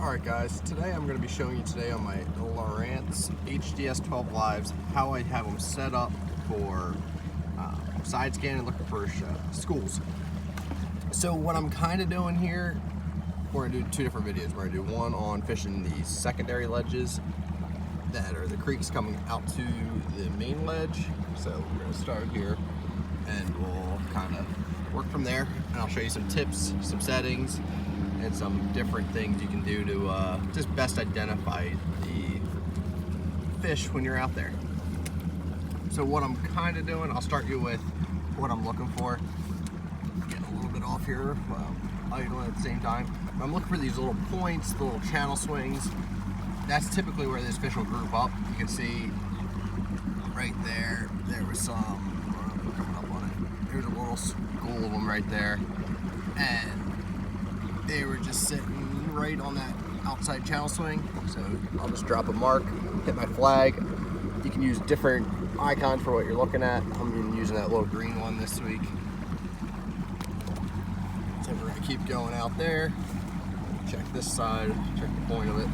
Alright guys, today I'm going to be showing you today on my Lowrance HDS 12 Lives how I have them set up for side scan and looking for schools. So what I'm kind of doing here, we're going to do two different videos. We're going to do one on fishing the secondary ledges that are the creeks coming out to the main ledge. So we're going to start here and we'll kind of work from there, and I'll show you some tips, some settings, and some different things you can do to just best identify the fish when you're out there. So what I'm kind of doing, I'll start you with what I'm looking for. Getting a little bit off here, idling at the same time. I'm looking for these little points, the little channel swings. That's typically where this fish will group up. You can see right there, there was some, coming up on it. There's a little school of them right there. And they were just sitting right on that outside channel swing. So I'll just drop a mark, hit my flag. You can use different icons for what you're looking at. I'm using that little green one this week. So we're gonna keep going out there. Check this side, check the point of it.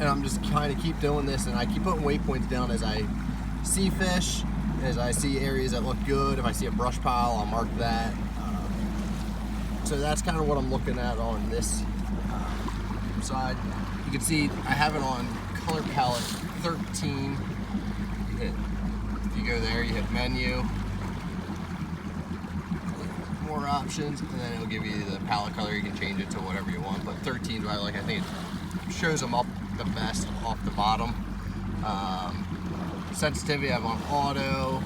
And I'm just kind of keep doing this, and I keep putting waypoints down as I see fish, as I see areas that look good. If I see a brush pile, I'll mark that. So that's kind of what I'm looking at on this side. You can see I have it on color palette 13. If you go there, you hit menu, more options, and then it'll give you the palette color. You can change it to whatever you want, but 13 is what I like. I think it shows them up the best off the bottom. Sensitivity I have on auto.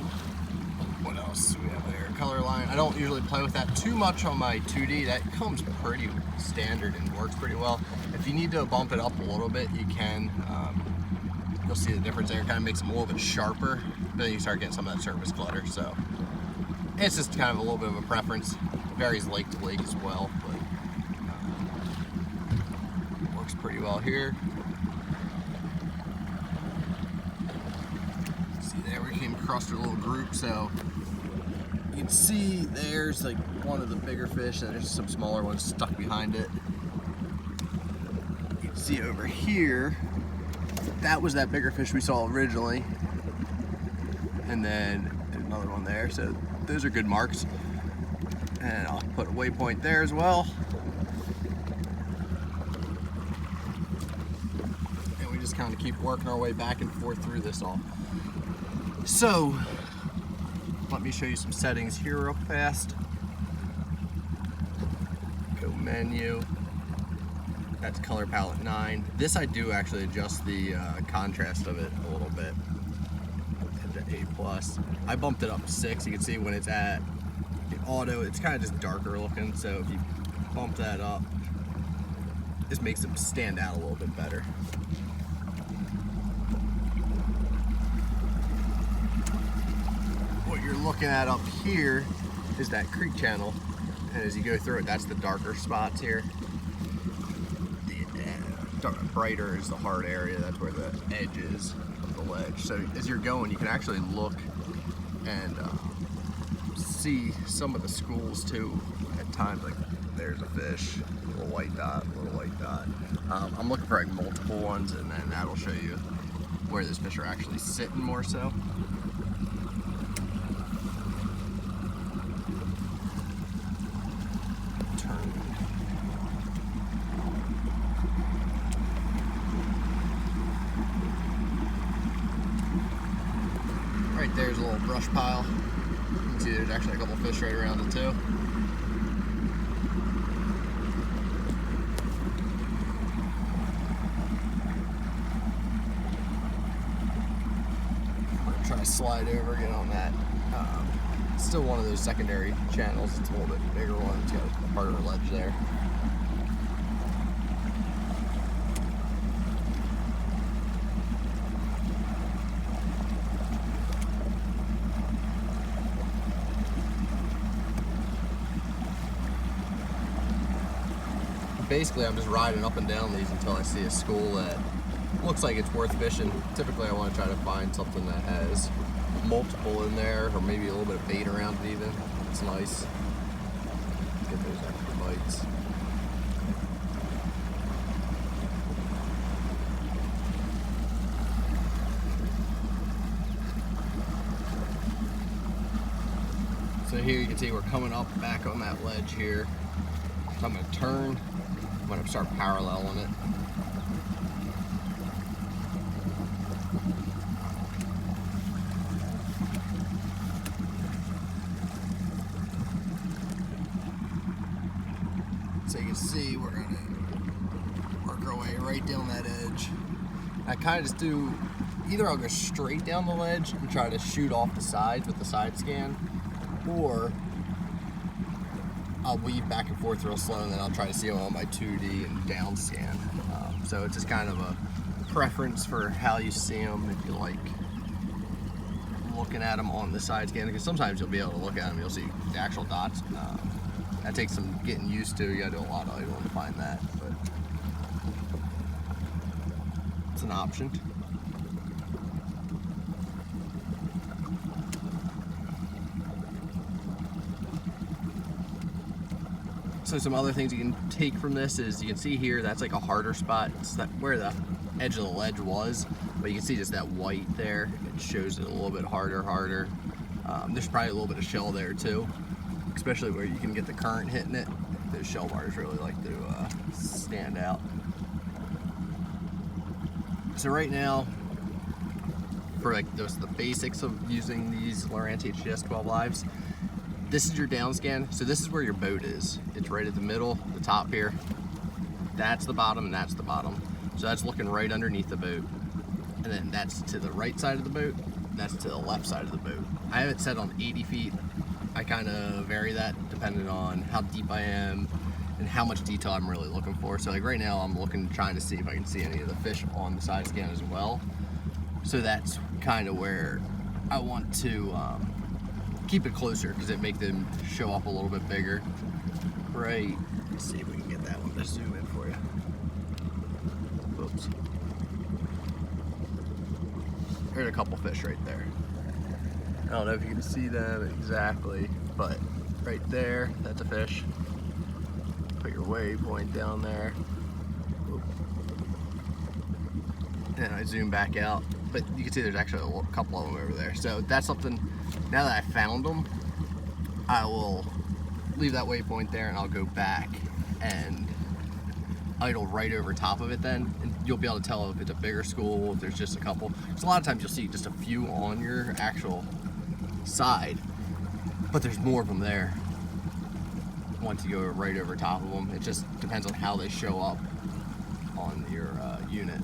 What else do we have there? Color line. I don't usually play with that too much on my 2D. That comes pretty standard and works pretty well. If you need to bump it up a little bit, you can. You'll see the difference there. It kind of makes them a little bit sharper, but then you start getting some of that surface clutter. So it's just kind of a little bit of a preference. It varies lake to lake as well, but works pretty well here. There we came across a little group, so you can see there's like one of the bigger fish, and there's some smaller ones stuck behind it. You can see over here, that was that bigger fish we saw originally, and then another one there. So those are good marks, and I'll put a waypoint there as well. And we just kind of keep working our way back and forth through this all. So, let me show you some settings here real fast. Go menu. That's color palette 9. This I do actually adjust the contrast of it a little bit to A+. I bumped it up to 6. You can see when it's at the auto, it's kind of just darker looking. So if you bump that up, this makes them stand out a little bit better. What you're looking at up here is that creek channel, and as you go through it, that's the darker spots here. The brighter is the hard area. That's where the edge is of the ledge. So as you're going, you can actually look and see some of the schools too at times. Like there's a fish, a little white dot, a little white dot. I'm looking for like multiple ones, and then that'll show you where those fish are actually sitting more so. Right there's a little brush pile. You can see there's actually a couple fish right around it too. I'm gonna try to slide over, get on that. It's still one of those secondary channels. It's a little bit bigger one. It's got a harder ledge there. Basically, I'm just riding up and down these until I see a school that looks like it's worth fishing. Typically, I want to try to find something that has multiple in there, or maybe a little bit of bait around it even. It's nice. Get those extra waypoints. So here you can see we're coming up back on that ledge here. So I'm going to turn. I'm going to start paralleling it. So you can see we're going to work our way right down that edge. I kind of just do, either I'll go straight down the ledge and try to shoot off the sides with the side scan, or I'll weave back and forth real slow and then I'll try to see them on my 2D and down scan. So it's just kind of a preference for how you see them, if you like looking at them on the side scan, because sometimes you'll be able to look at them, you'll see the actual dots. That takes some getting used to. You gotta do a lot of idling to find that, but it's an option. So some other things you can take from this is, you can see here, that's like a harder spot. It's that where the edge of the ledge was, but you can see just that white there. It shows it a little bit harder. There's probably a little bit of shell there too, especially where you can get the current hitting it. Those shell bars really like to stand out. So right now, for like the basics of using these Lowrance HDS 12 lives, this is your down scan. So this is where your boat is. It's right at the middle, the top here. That's the bottom and that's the bottom. So that's looking right underneath the boat. And then that's to the right side of the boat. That's to the left side of the boat. I have it set on 80 feet. I kind of vary that depending on how deep I am and how much detail I'm really looking for. So like right now I'm trying to see if I can see any of the fish on the side scan as well. So that's kind of where I want to keep it closer, because it make them show up a little bit bigger. Right, let's see if we can get that one to zoom in for you. Oops. There's a couple fish right there. I don't know if you can see them exactly, but right there, that's a fish. Put your waypoint down there. Oop. And I zoom back out, but you can see there's actually a couple of them over there. So that's something, now that I found them, I will leave that waypoint there and I'll go back and idle right over top of it then, and you'll be able to tell if it's a bigger school, if there's just a couple. Because a lot of times you'll see just a few on your actual side, but there's more of them there once you go right over top of them. It just depends on how they show up on your unit.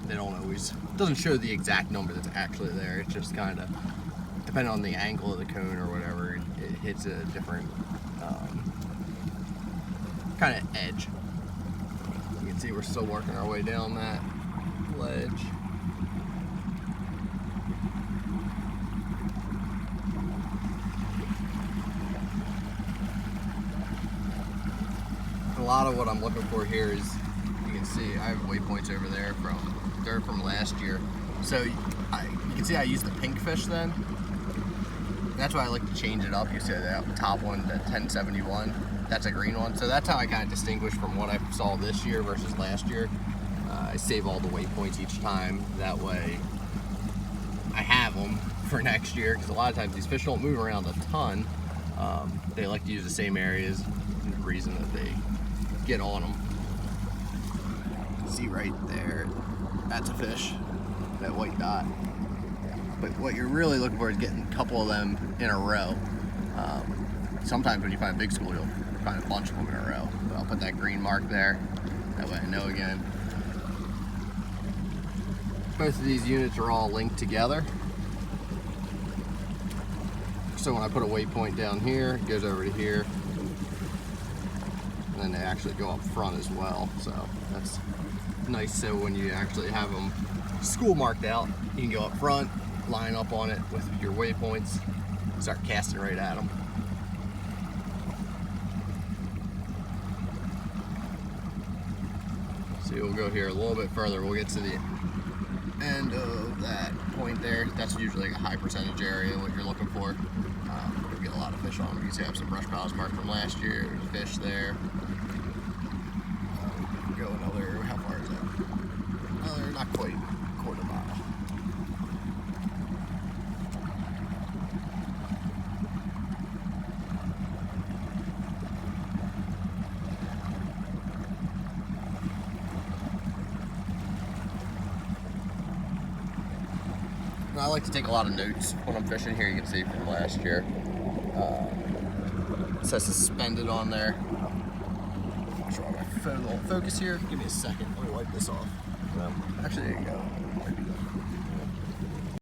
They don't always, it doesn't show the exact number that's actually there. It's just kind of depending on the angle of the cone or whatever, it hits a different kind of edge. You can see we're still working our way down that ledge. A lot of what I'm looking for here is, you can see I have waypoints over there from last year. So you can see I used the pink fish then. That's why I like to change it up. You see that top one, the 1071, that's a green one. So that's how I kind of distinguish from what I saw this year versus last year. I save all the waypoints each time. That way I have them for next year, because a lot of times these fish don't move around a ton. They like to use the same areas, and the reason that they get on them. See right there, that's a fish, that white dot. But what you're really looking for is getting a couple of them in a row. Sometimes when you find a big school, you'll find a bunch of them in a row. But I'll put that green mark there, that way I know again. Both of these units are all linked together. So when I put a waypoint down here, it goes over to here. And then they actually go up front as well. So that's nice. So when you actually have them school marked out, you can go up front, line up on it with your waypoints, start casting right at them. So we'll go here a little bit further. We'll get to the end of that point there. That's usually like a high percentage area, what you're looking for. get a lot of fish on them. You see I have some brush piles marked from last year. There's fish there. Go another, how far is that? Another, not quite, quarter mile. I like to take a lot of notes when I'm fishing. Here you can see from last year. It says suspended on there. Make sure my phone won't focus here. Give me a second. Let me wipe this off. Actually, there you go. Might be